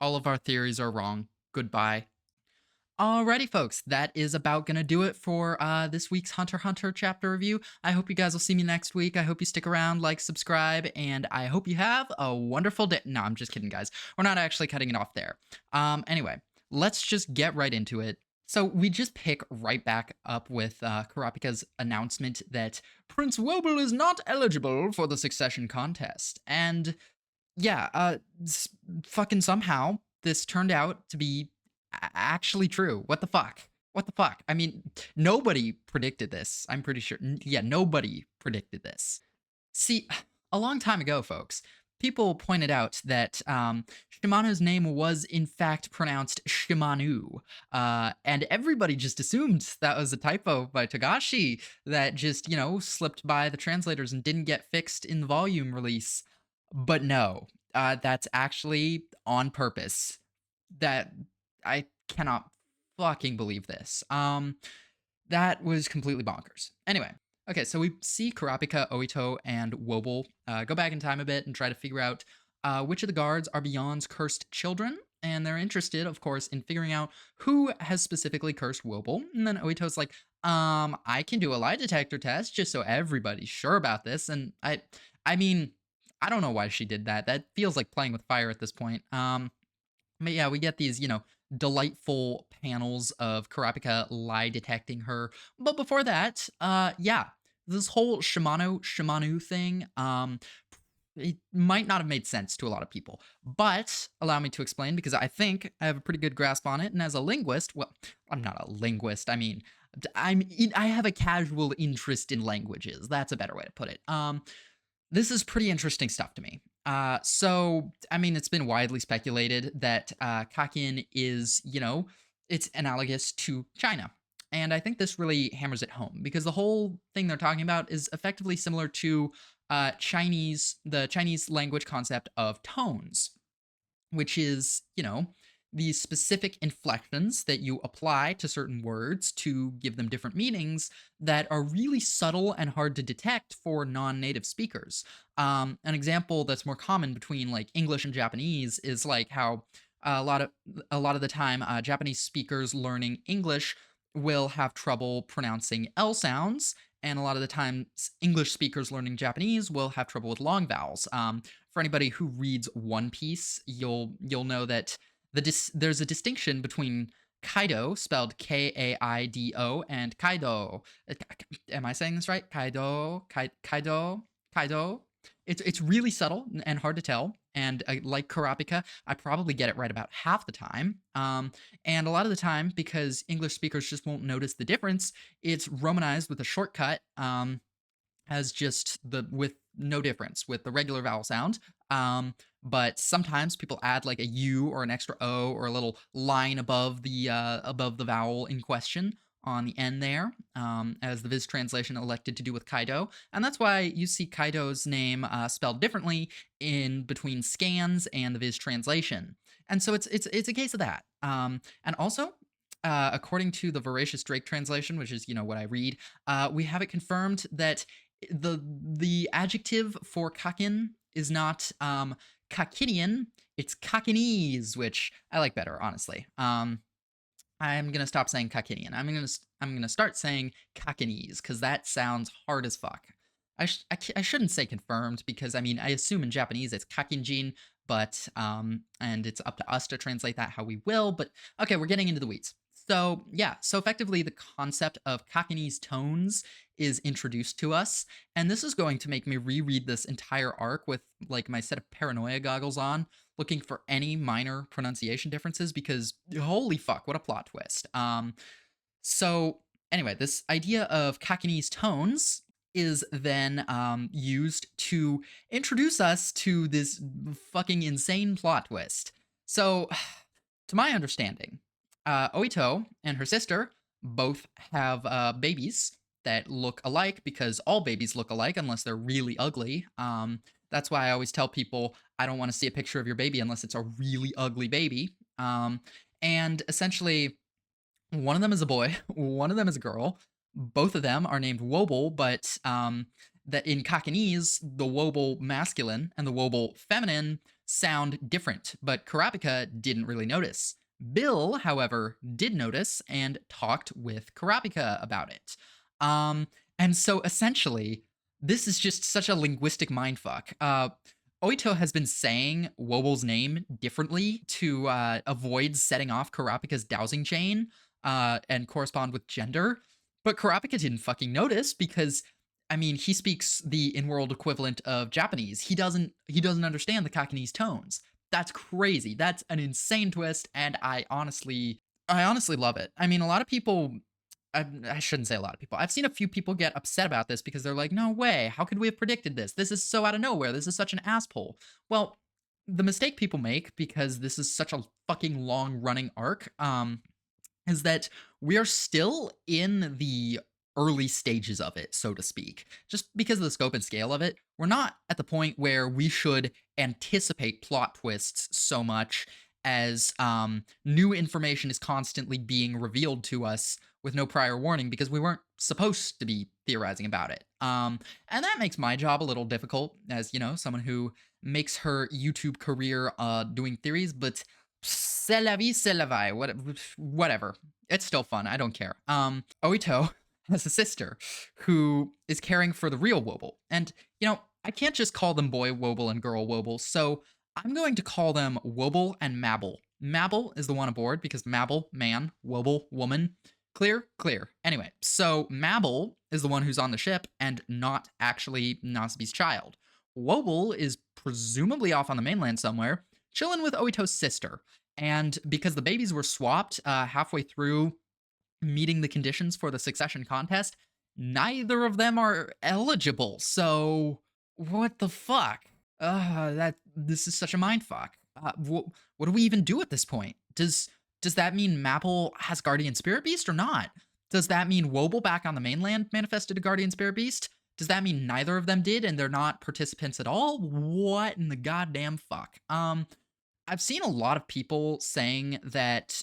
All of our theories are wrong. Goodbye. Alrighty, folks, that is about gonna do it for this week's Hunter x Hunter chapter review. I hope you guys will see me next week. I hope you stick around, like, subscribe, and I hope you have a wonderful day. No, I'm just kidding, guys. We're not actually cutting it off there. Anyway, let's just get right into it. So we just pick right back up with Kurapika's announcement that Prince Wobble is not eligible for the succession contest, and yeah, fucking somehow this turned out to be actually true. What the fuck? What the fuck? I mean, nobody predicted this. I'm pretty sure. Yeah, nobody predicted this. See, a long time ago, folks, people pointed out that Shimanu's name was in fact pronounced Shimanu, and everybody just assumed that was a typo by Togashi that just slipped by the translators and didn't get fixed in the volume release. But no, that's actually on purpose. That I cannot fucking believe this. That was completely bonkers. Anyway, okay, so we see Kurapika, Oito, and Wobble go back in time a bit and try to figure out which of the guards are Beyond's cursed children. And they're interested, of course, in figuring out who has specifically cursed Wobble. And then Oito's like, I can do a lie detector test just so everybody's sure about this. And I mean, I don't know why she did that. That feels like playing with fire at this point. But yeah, we get these, delightful panels of Kurapika lie detecting her. But before that, yeah, this whole Shimanu thing, it might not have made sense to a lot of people. But allow me to explain because I think I have a pretty good grasp on it. And as a linguist, well, I'm not a linguist. I mean, I have a casual interest in languages. That's a better way to put it. This is pretty interesting stuff to me. So, I mean, it's been widely speculated that Kakin is, it's analogous to China. And I think this really hammers it home because the whole thing they're talking about is effectively similar to the Chinese language concept of tones, which is, these specific inflections that you apply to certain words to give them different meanings that are really subtle and hard to detect for non-native speakers. An example that's more common between like English and Japanese is like how a lot of the time Japanese speakers learning English will have trouble pronouncing L sounds, and a lot of the time English speakers learning Japanese will have trouble with long vowels. For anybody who reads One Piece, you'll know that there's a distinction between Kaido, spelled Kaido, and Kaido. Am I saying this right? Kaido. It's really subtle and hard to tell. And like Kurapika, I probably get it right about half the time. And a lot of the time, because English speakers just won't notice the difference, it's romanized with a shortcut as just with no difference with the regular vowel sound. But sometimes people add like a U or an extra O or a little line above the vowel in question on the end there, as the Viz translation elected to do with Kaido, and that's why you see Kaido's name spelled differently in between scans and the Viz translation. And so it's a case of that. And also, according to the Voracious Drake translation, which is what I read, we have it confirmed that the adjective for Kakin is not Kakinian, it's Kakinese, which I like better, honestly. I'm gonna stop saying Kakinian. I'm gonna start saying Kakinese because that sounds hard as fuck. I shouldn't say confirmed because I mean I assume in Japanese it's Kakinjin, but and it's up to us to translate that how we will. But okay, we're getting into the weeds. So yeah, so effectively the concept of Kakinese tones is introduced to us, and this is going to make me reread this entire arc with like my set of paranoia goggles on, looking for any minor pronunciation differences because holy fuck, what a plot twist. So anyway, this idea of Kakinese tones is then used to introduce us to this fucking insane plot twist. So, to my understanding, Oito and her sister both have babies that look alike because all babies look alike unless they're really ugly. That's why I always tell people I don't want to see a picture of your baby unless it's a really ugly baby. And essentially, one of them is a boy, one of them is a girl. Both of them are named Wobble, but that in Kakinese, the Wobble masculine and the Wobble feminine sound different, but Kurapika didn't really notice. Bill, however, did notice and talked with Kurapika about it. Um, and so essentially, this is just such a linguistic mindfuck. Oito has been saying Wobol's name differently to avoid setting off Kurapika's dowsing chain and correspond with gender. But Kurapika didn't fucking notice because I mean, he speaks the in-world equivalent of Japanese. He doesn't understand the Kakinese tones. That's crazy. That's an insane twist, and I honestly love it. I mean, a lot of people I shouldn't say a lot of people. I've seen a few people get upset about this because they're like, "No way. How could we have predicted this? This is so out of nowhere. This is such an asshole." Well, the mistake people make because this is such a fucking long-running arc is that we are still in the early stages of it, so to speak. Just because of the scope and scale of it, we're not at the point where we should anticipate plot twists so much as new information is constantly being revealed to us with no prior warning because we weren't supposed to be theorizing about it. And that makes my job a little difficult as, someone who makes her YouTube career doing theories, but c'est la vie, c'est la vie. Whatever. It's still fun. I don't care. Oito has a sister who is caring for the real Wobble. And, I can't just call them boy Wobble and girl Wobble, so I'm going to call them Wobble and Mabble. Mabble is the one aboard because Mabble, man, Wobble, woman. Clear? Clear. Anyway, so Mabble is the one who's on the ship and not actually Nasby's child. Wobble is presumably off on the mainland somewhere, chilling with Oito's sister. And because the babies were swapped halfway through meeting the conditions for the succession contest, neither of them are eligible. So what the fuck? This is such a mindfuck. What do we even do at this point? Does that mean Mapple has Guardian Spirit Beast or not? Does that mean Wobble back on the mainland manifested a Guardian Spirit Beast? Does that mean neither of them did and they're not participants at all? What in the goddamn fuck? I've seen a lot of people saying that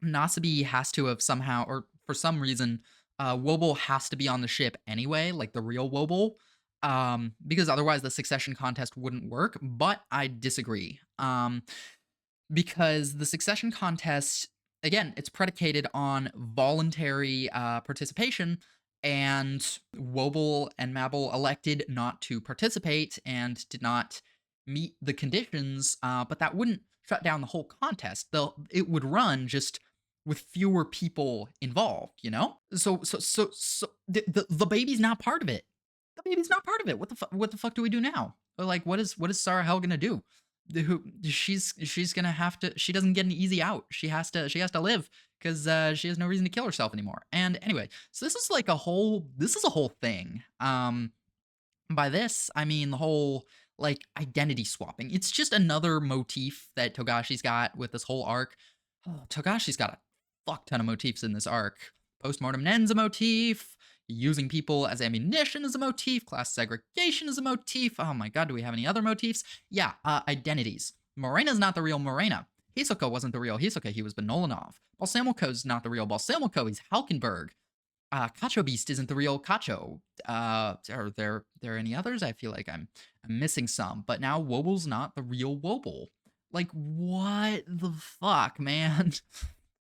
Nasabi has to have somehow, or for some reason, Wobble has to be on the ship anyway, like the real Wobble, because otherwise the succession contest wouldn't work. But I disagree, because the succession contest, again, it's predicated on voluntary participation, and Wobble and Mabble elected not to participate and did not meet the conditions, but that wouldn't shut down the whole contest. It would run just with fewer people involved, So the baby's not part of it. The baby's not part of it. What the fuck do we do now? Or like, what is Sarah Hell gonna do? She's gonna have to. She doesn't get an easy out. She has to live because she has no reason to kill herself anymore. And anyway, so this is a whole thing. By this I mean the whole like identity swapping. It's just another motif that Togashi's got with this whole arc. Oh, Togashi's got a fuck ton of motifs in this arc. Postmortem Nen's a motif. Using people as ammunition is a motif. Class segregation is a motif. Oh my god, do we have any other motifs? Yeah, identities. Morena's not the real Morena. Hisoka wasn't the real Hisoka, he was Benolanov. Balsamoko's not the real Balsamoko, he's Halkenberg. Kacho Beast isn't the real Kacho. Are there any others? I feel like I'm missing some. But now Wobble's not the real Wobble. Like, what the fuck, man?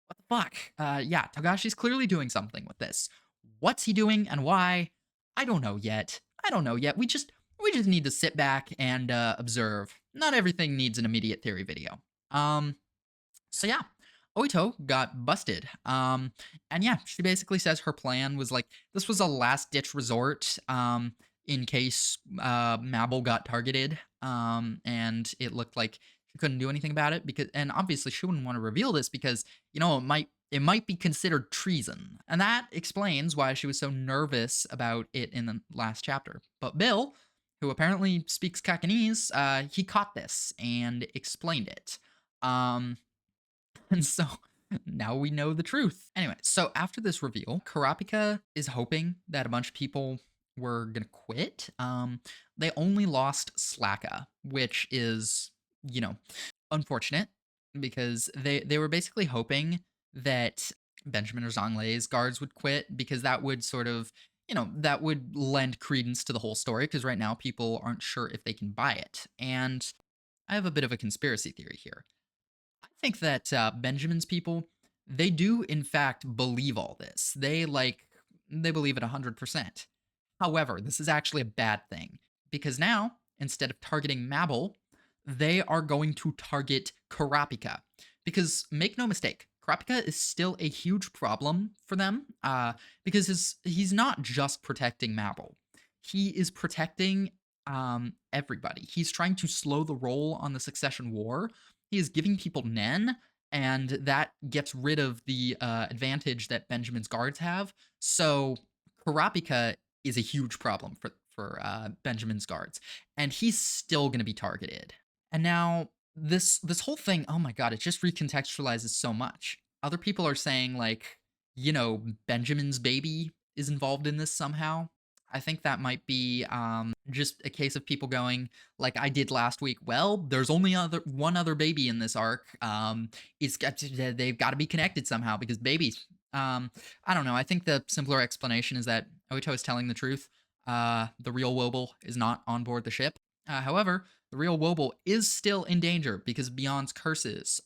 What the fuck? Yeah, Togashi's clearly doing something with this. What's he doing and why? I don't know yet. We just need to sit back and observe. Not everything needs an immediate theory video. So yeah, Oito got busted. And yeah, she basically says her plan was like, this was a last-ditch resort in case Mabel got targeted. And it looked like she couldn't do anything about it and obviously she wouldn't want to reveal this because, it might be considered treason. And that explains why she was so nervous about it in the last chapter. But Bill, who apparently speaks Kakinese, he caught this and explained it. And so now we know the truth. Anyway, so after this reveal, Kurapika is hoping that a bunch of people were gonna quit. They only lost Slacka, which is, unfortunate because they were basically hoping that Benjamin or Zhonglei's guards would quit because that would sort of, that would lend credence to the whole story because right now people aren't sure if they can buy it. And I have a bit of a conspiracy theory here. I think that Benjamin's people, they do in fact believe all this. They believe it 100%. However, this is actually a bad thing because now, instead of targeting Mabel, they are going to target Kurapika. Because make no mistake, Kurapika is still a huge problem for them because he's not just protecting Mabel. He is protecting everybody. He's trying to slow the roll on the succession war. He is giving people Nen, and that gets rid of the advantage that Benjamin's guards have. So Kurapika is a huge problem for Benjamin's guards, and he's still going to be targeted. And now this whole thing, oh my god, it just recontextualizes so much. Other people are saying like, Benjamin's baby is involved in this somehow. I think that might be just a case of people going like I did last week. Well, there's only one other baby in this arc. They've got to be connected somehow because babies. I don't know. I think the simpler explanation is that Oito is telling the truth. The real Wobble is not on board the ship. However, the real Wobble is still in danger because of Beyond's curses.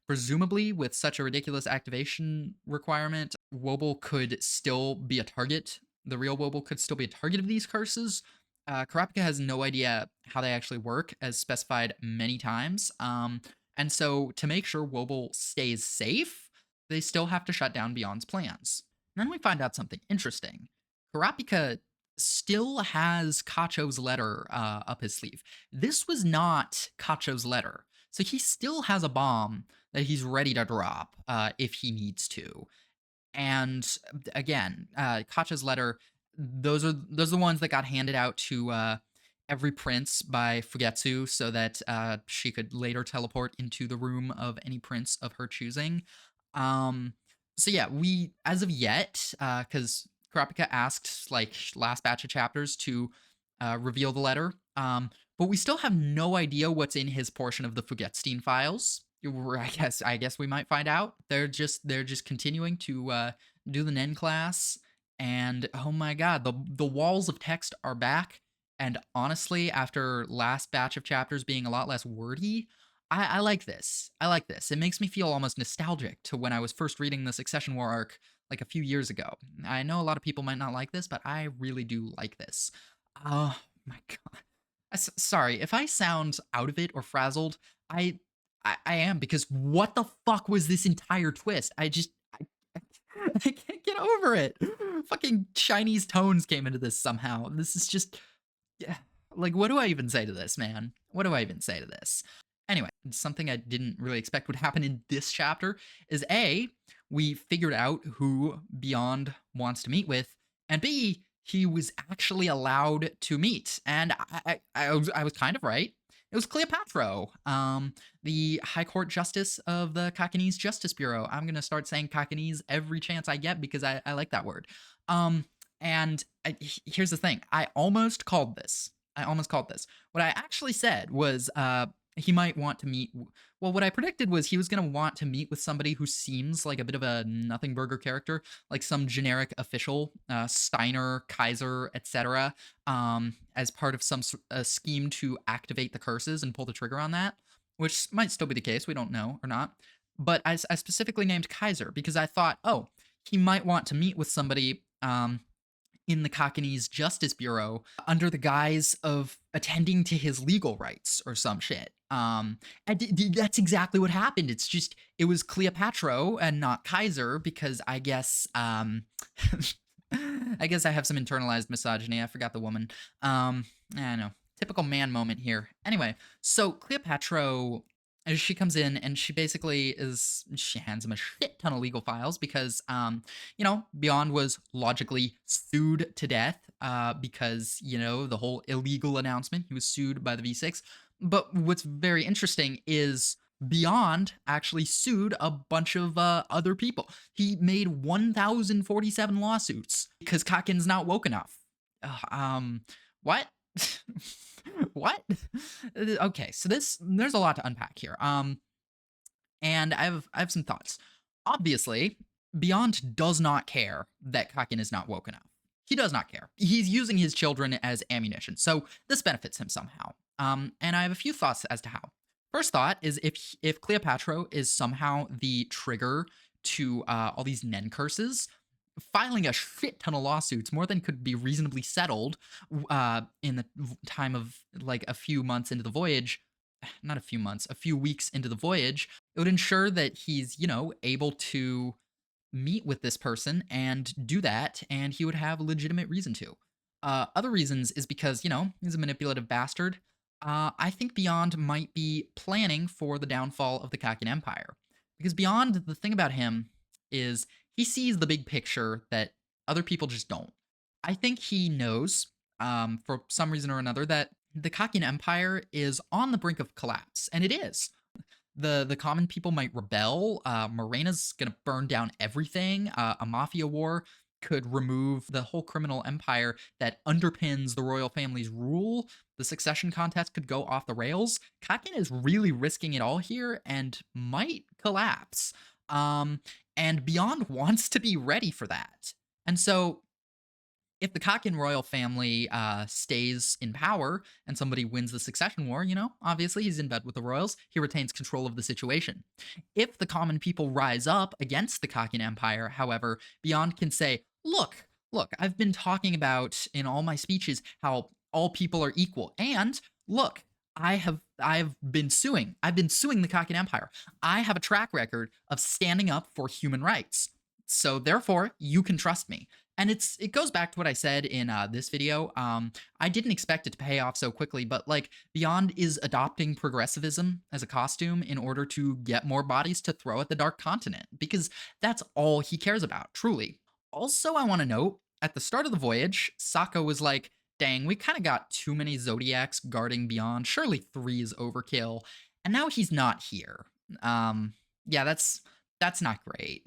Presumably, with such a ridiculous activation requirement, Wobble could still be a target. The real Wobble could still be a target of these curses. Kurapika has no idea how they actually work, as specified many times. And so, to make sure Wobble stays safe, they still have to shut down Beyond's plans. And then we find out something interesting. Kurapika still has Kacho's letter up his sleeve. This was not Kacho's letter. So he still has a bomb that he's ready to drop if he needs to. And again, Kacho's letter, those are the ones that got handed out to every prince by Fugetsu so that she could later teleport into the room of any prince of her choosing. So yeah, we, as of yet, because Kurapika asked like last batch of chapters to reveal the letter, but we still have no idea what's in his portion of the Fugetstein files. I guess we might find out. They're just continuing to do the Nen class, and oh my god, the walls of text are back. And honestly, after last batch of chapters being a lot less wordy, I like this. I like this. It makes me feel almost nostalgic to when I was first reading the Succession War arc like a few years ago. I know a lot of people might not like this, but I really do like this. Oh my god. Sorry, if I sound out of it or frazzled, I am, because what the fuck was this entire twist? I can't get over it. Fucking Chinese tones came into this somehow. This is just, yeah. Like, what do I even say to this, man? What do I even say to this? Anyway, something I didn't really expect would happen in this chapter is A, we figured out who Beyond wants to meet with, and B, he was actually allowed to meet. And I was kind of right. It was Cleopatra, the High Court Justice of the Kakinese Justice Bureau. I'm going to start saying Kakinese every chance I get because I like that word. Here's the thing. I almost called this. What I actually said was he might want to meet. Well, what I predicted was he was going to want to meet with somebody who seems like a bit of a nothing burger character, like some generic official, Steiner, Kaiser, etc., as part of some scheme to activate the curses and pull the trigger on that, which might still be the case. We don't know or not. But I specifically named Kaiser because I thought, oh, he might want to meet with somebody in the Kakinese Justice Bureau under the guise of attending to his legal rights or some shit. And that's exactly what happened. It's just, it was Cleopatra and not Kaiser because I guess, I guess I have some internalized misogyny. I forgot the woman. I know. Typical man moment here. Anyway, so Cleopatra, she comes in and she basically she hands him a shit ton of legal files because, Beyond was logically sued to death because, the whole illegal announcement. He was sued by the V6. But what's very interesting is Beyond actually sued a bunch of other people. He made 1,047 lawsuits because Kakin's not woke enough. What? What? Okay, so there's a lot to unpack here. And I have some thoughts. Obviously, Beyond does not care that Kakin is not woke enough. He does not care. He's using his children as ammunition, so this benefits him somehow. And I have a few thoughts as to how. First thought is if Cleopatra is somehow the trigger to all these Nen curses, filing a shit ton of lawsuits, more than could be reasonably settled in the time of like a few months into the voyage, not a few months, a few weeks into the voyage, it would ensure that he's, able to meet with this person and do that, and he would have a legitimate reason to. Other reasons is because, he's a manipulative bastard. I think Beyond might be planning for the downfall of the Kakin Empire. Because Beyond, the thing about him is he sees the big picture that other people just don't. I think he knows, for some reason or another, that the Kakin Empire is on the brink of collapse, and it is. The common people might rebel. Morena's gonna burn down everything. A mafia war could remove the whole criminal empire that underpins the royal family's rule. The succession contest could go off the rails. Kakin is really risking it all here and might collapse. Um, and Beyond wants to be ready for that. And so if the Kakin royal family stays in power and somebody wins the succession war, obviously he's in bed with the royals. He retains control of the situation. If the common people rise up against the Kakin Empire, however, Beyond can say, look, I've been talking about in all my speeches how all people are equal. And look, I've been suing. I've been suing the Kakin Empire. I have a track record of standing up for human rights. So therefore, you can trust me. And it goes back to what I said in this video. I didn't expect it to pay off so quickly, but like Beyond is adopting progressivism as a costume in order to get more bodies to throw at the Dark Continent, because that's all he cares about, truly. Also, I want to note at the start of the voyage, Sokka was like, "Dang, we kind of got too many Zodiacs guarding Beyond. Surely 3 is overkill." And now he's not here. Yeah, that's not great.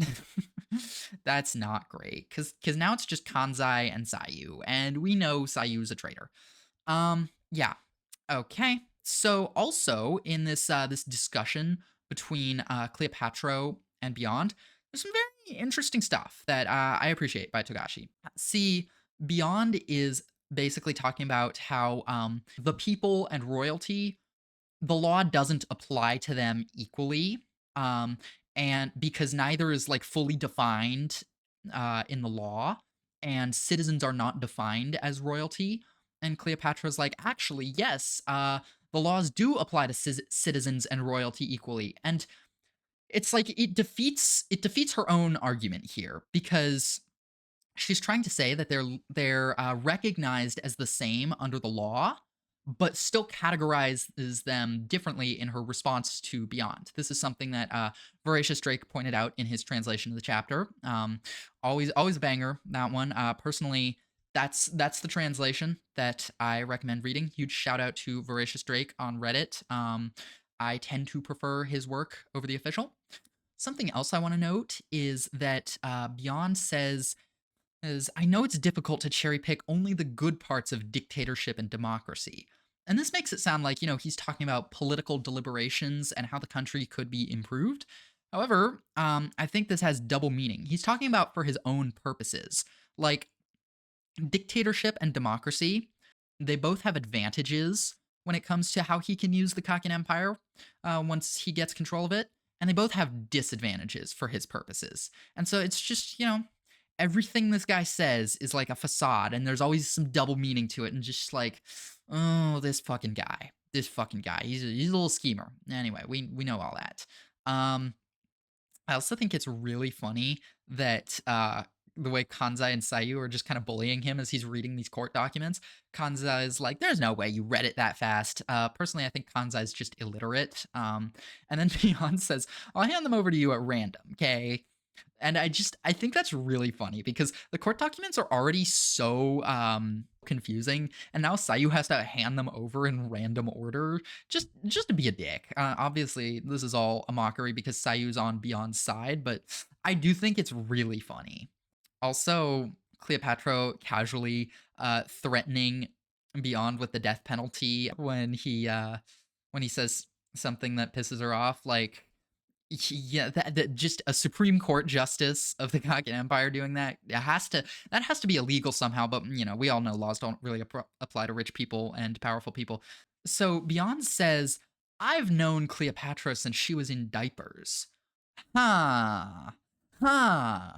That's not great because now it's just Kanzai and Sayu, and we know Sayu's a traitor. Yeah, okay. So also in this discussion between Cleopatra and Beyond, there's some very interesting stuff that I appreciate by Togashi. See, Beyond is basically talking about how the people and royalty, the law doesn't apply to them equally. Um, and because neither is like fully defined in the law, and citizens are not defined as royalty. And Cleopatra's like, actually, yes, the laws do apply to citizens and royalty equally. And it's like it defeats her own argument here, because she's trying to say that they're recognized as the same under the law, but still categorizes them differently in her response to Beyond. This is something that Voracious Drake pointed out in his translation of the chapter. Always a banger, that one. Personally, that's the translation that I recommend reading. Huge shout out to Voracious Drake on Reddit. I tend to prefer his work over the official. Something else I want to note is that Beyond says, is, "I know it's difficult to cherry pick only the good parts of dictatorship and democracy." And this makes it sound like, he's talking about political deliberations and how the country could be improved. However, I think this has double meaning. He's talking about for his own purposes. Like, dictatorship and democracy, they both have advantages when it comes to how he can use the Kakin Empire once he gets control of it. And they both have disadvantages for his purposes. And so it's just, everything this guy says is like a facade, and there's always some double meaning to it, and just like, oh, this fucking guy. He's a little schemer. Anyway, we know all that. I also think it's really funny that the way Kanzai and Sayu are just kind of bullying him as he's reading these court documents. Kanzai is like, "There's no way you read it that fast." Personally, I think Kanzai is just illiterate. And then Beyond says, "I'll hand them over to you at random, okay?" And I think that's really funny because the court documents are already so confusing, and now Sayu has to hand them over in random order just to be a dick. Obviously, this is all a mockery because Sayu's on Beyond's side, but I do think it's really funny. Also, Cleopatra casually threatening Beyond with the death penalty when he says something that pisses her off, like, yeah, that just a Supreme Court justice of the Kakin Empire doing that. That has to be illegal somehow. But we all know laws don't really apply to rich people and powerful people. So Beyond says, I've known Cleopatra since she was in diapers. Huh. Huh.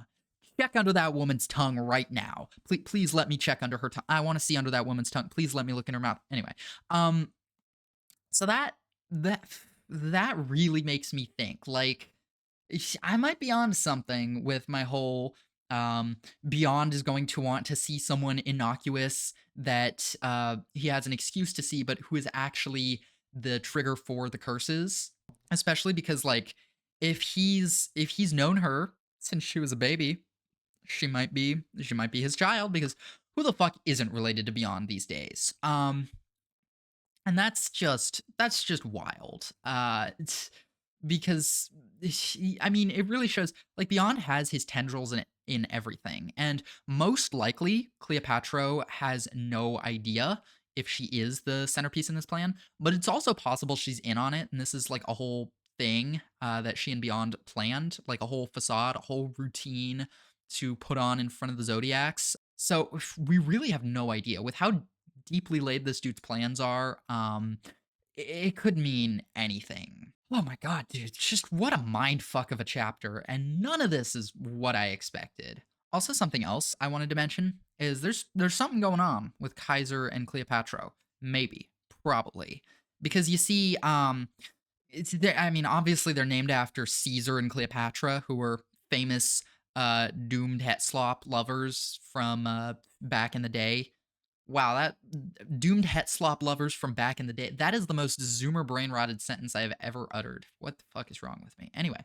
Check under that woman's tongue right now. Please let me check under her tongue. I want to see under that woman's tongue. Please let me look in her mouth. Anyway, um, so that that really makes me think. Like, I might be on something with my whole Beyond is going to want to see someone innocuous that he has an excuse to see, but who is actually the trigger for the curses. Especially because like if he's known her since she was a baby, she might be his child because who the fuck isn't related to Beyond these days? And that's just wild. It's because I mean, it really shows like Beyond has his tendrils in everything, and most likely Cleopatra has no idea if she is the centerpiece in this plan. But it's also possible she's in on it, and this is like a whole thing that she and Beyond planned, like a whole facade, a whole routine to put on in front of the Zodiacs. So we really have no idea with how deeply laid this dude's plans are. It could mean anything. Oh my god, dude, just what a mind fuck of a chapter, and none of this is what I expected. Also, something else I wanted to mention is there's something going on with Kaiser and Cleopatra. Maybe, probably, because you see, I mean, obviously they're named after Caesar and Cleopatra, who were famous doomed het slop lovers from back in the day. Wow, that doomed het slop lovers from back in the day. That is the most zoomer brain rotted sentence I have ever uttered. What the fuck is wrong with me? Anyway,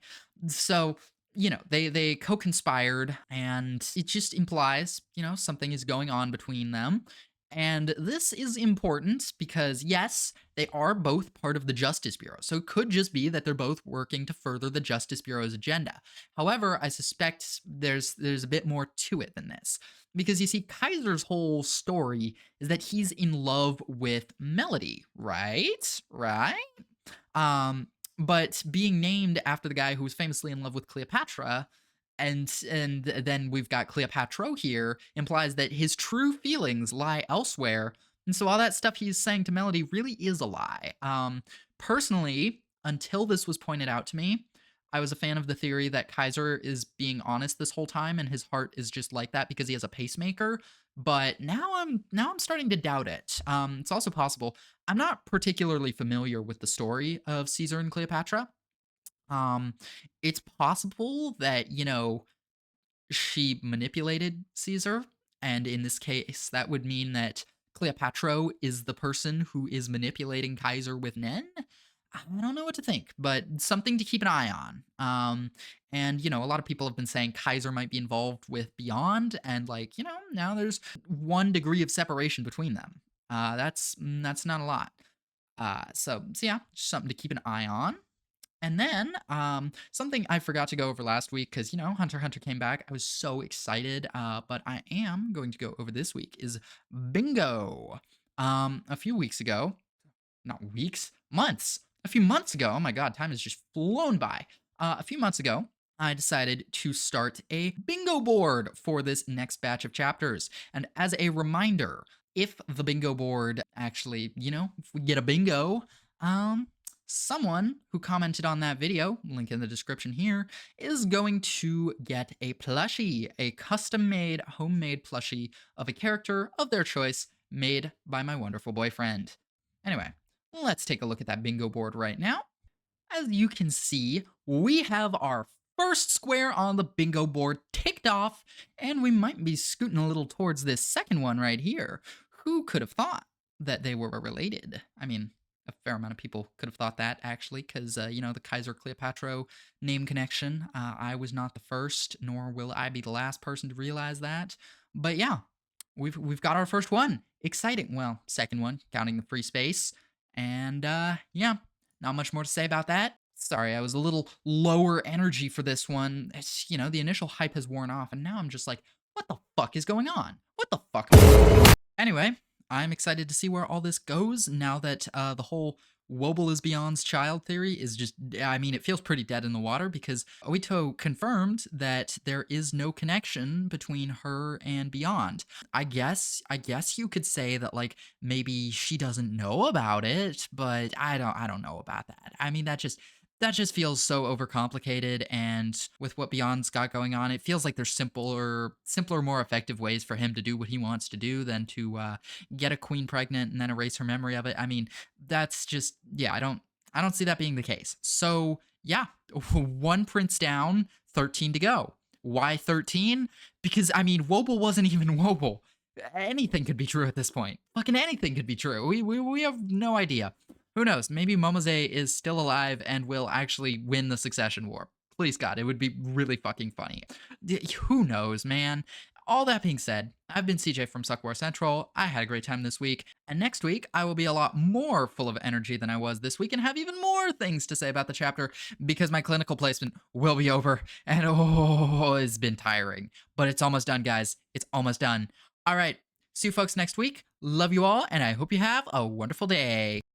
so they co-conspired, and it just implies something is going on between them. And this is important because yes, they are both part of the Justice Bureau. So it could just be that they're both working to further the Justice Bureau's agenda. However, I suspect there's a bit more to it than this. Because you see, Kaiser's whole story is that he's in love with Melody, right? Right? Um, but being named after the guy who was famously in love with Cleopatra, and then we've got Cleopatra here, implies that his true feelings lie elsewhere. And so all that stuff he's saying to Melody really is a lie. Personally, until this was pointed out to me, I was a fan of the theory that Kaiser is being honest this whole time and his heart is just like that because he has a pacemaker. But now I'm starting to doubt it. It's also possible I'm not particularly familiar with the story of Caesar and Cleopatra. Um, it's possible that she manipulated Caesar, and in this case, that would mean that Cleopatra is the person who is manipulating Kaiser with Nen. I don't know what to think, but something to keep an eye on. And a lot of people have been saying Kaiser might be involved with Beyond, and now there's 1 degree of separation between them. That's not a lot. So yeah, just something to keep an eye on. And then, something I forgot to go over last week because Hunter x Hunter came back. I was so excited, but I am going to go over this week is bingo. A few weeks ago, not weeks, months. A few months ago, oh my god, time has just flown by. A few months ago, I decided to start a bingo board for this next batch of chapters. And as a reminder, if the bingo board actually, if we get a bingo, someone who commented on that video, link in the description here, is going to get a plushie, a custom-made, homemade plushie of a character of their choice made by my wonderful boyfriend. Anyway, let's take a look at that bingo board right now. As you can see, we have our first square on the bingo board ticked off, and we might be scooting a little towards this second one right here. Who could have thought that they were related? I mean, a fair amount of people could have thought that, actually, because, the Kaiser-Cleopatra name connection. I was not the first, nor will I be the last person to realize that. But yeah, we've got our first one. Exciting. Well, second one, counting the free space. And, yeah, not much more to say about that. Sorry, I was a little lower energy for this one. It's, the initial hype has worn off, and now I'm just like, what the fuck is going on? What the fuck? Anyway, I'm excited to see where all this goes now that the whole Wobble is Beyond's child theory is just, I mean, it feels pretty dead in the water because Oito confirmed that there is no connection between her and Beyond. I guess you could say that like maybe she doesn't know about it, but I don't know about that. I mean, that just feels so overcomplicated, and with what Beyond's got going on, it feels like there's simpler, more effective ways for him to do what he wants to do than to get a queen pregnant and then erase her memory of it. I mean, that's just, yeah, I don't see that being the case. So yeah, one prince down, 13 to go. Why 13? Because I mean, Wobble wasn't even Wobble. Anything could be true at this point. Fucking anything could be true. We have no idea. Who knows? Maybe Momose is still alive and will actually win the succession war. Please God, it would be really fucking funny. Who knows, man? All that being said, I've been CJ from Suck War Central. I had a great time this week, and next week I will be a lot more full of energy than I was this week and have even more things to say about the chapter because my clinical placement will be over, and oh, it's been tiring. But it's almost done, guys. It's almost done. All right, see you folks next week. Love you all, and I hope you have a wonderful day.